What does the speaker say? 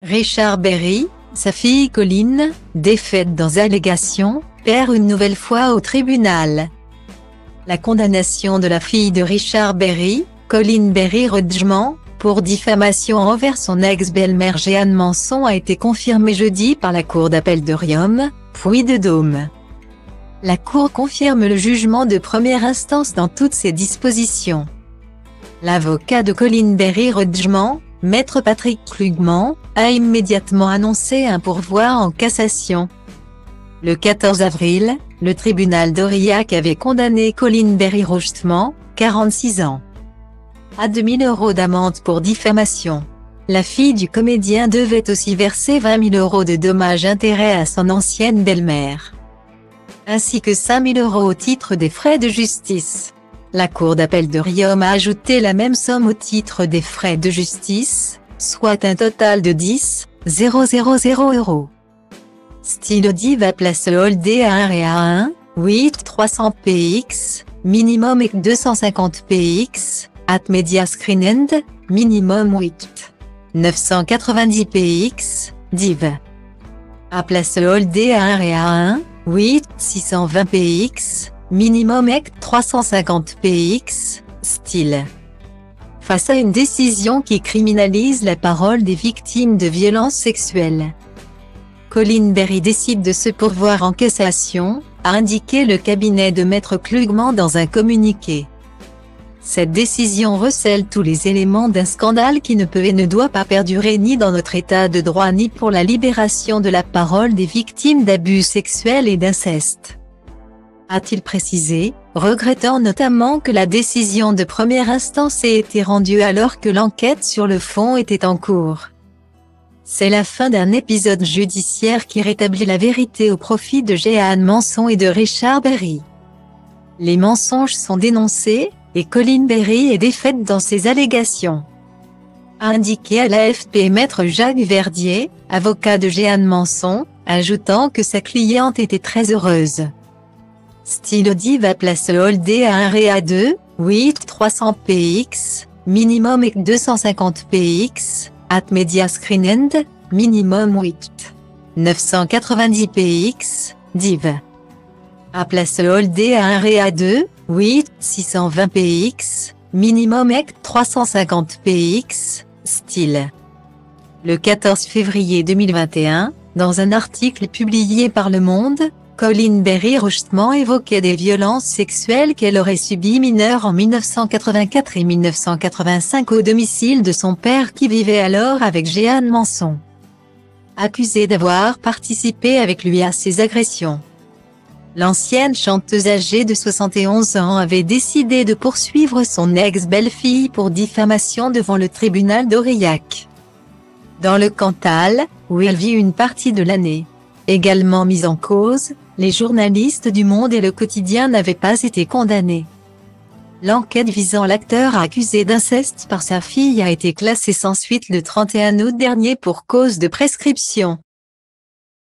Richard Berry, sa fille Colleen, défaite dans allégations, perd une nouvelle fois au tribunal. La condamnation de la fille de Richard Berry, Colleen Berry Rudgman, pour diffamation envers son ex-belle-mère Jeanne Manson a été confirmée jeudi par la Cour d'appel de Riom, Puy-de-Dôme. La Cour confirme le jugement de première instance dans toutes ses dispositions. L'avocat de Colleen Berry Rudgman, Maître Patrick Klugman, a immédiatement annoncé un pourvoi en cassation. Le 14 avril, le tribunal d'Aurillac avait condamné Colleen Berry Rudgman, 46 ans, à 2 000 € d'amende pour diffamation. La fille du comédien devait aussi verser 20 000 € de dommages-intérêts à son ancienne belle-mère, ainsi que 5 000 € au titre des frais de justice. La Cour d'appel de Riom a ajouté la même somme au titre des frais de justice, soit un total de 10 000 €. Style Diva place Holdé à 1 et à 1, 8 300 px, minimum et 250 px, at Media Screen End, minimum 8 990 px, div. À place Holdé à 1 et à 1, 8 620 px, minimum EC 350 px, style. Face à une décision qui criminalise la parole des victimes de violences sexuelles, Colleen Berry décide de se pourvoir en cassation, a indiqué le cabinet de Maître Klugman dans un communiqué. Cette décision recèle tous les éléments d'un scandale qui ne peut et ne doit pas perdurer ni dans notre état de droit ni pour la libération de la parole des victimes d'abus sexuels et d'inceste, a-t-il précisé, regrettant notamment que la décision de première instance ait été rendue alors que l'enquête sur le fond était en cours. C'est la fin d'un épisode judiciaire qui rétablit la vérité au profit de Jeanne Manson et de Richard Berry. Les mensonges sont dénoncés, et Colleen Berry est défaite dans ses allégations, a indiqué à l'AFP Maître Jacques Verdier, avocat de Jeanne Manson, ajoutant que sa cliente était très heureuse. Style Diva place Holdé à 1 et à 2, 8 300 px, minimum et 250 px, at Media Screen End, minimum 8 990 px, div. À place Holdé à 1 et à 2, 8 620 px, minimum EC 350 px, style. Le 14 février 2021, dans un article publié par Le Monde, Colleen Berry Rudgman évoquait des violences sexuelles qu'elle aurait subies mineure en 1984 et 1985 au domicile de son père qui vivait alors avec Jeanne Manson, accusée d'avoir participé avec lui à ces agressions. L'ancienne chanteuse âgée de 71 ans avait décidé de poursuivre son ex-belle-fille pour diffamation devant le tribunal d'Aurillac, dans le Cantal, où elle vit une partie de l'année. Également mis en cause, les journalistes du Monde et Le Quotidien n'avaient pas été condamnés. L'enquête visant l'acteur accusé d'inceste par sa fille a été classée sans suite le 31 août dernier pour cause de prescription.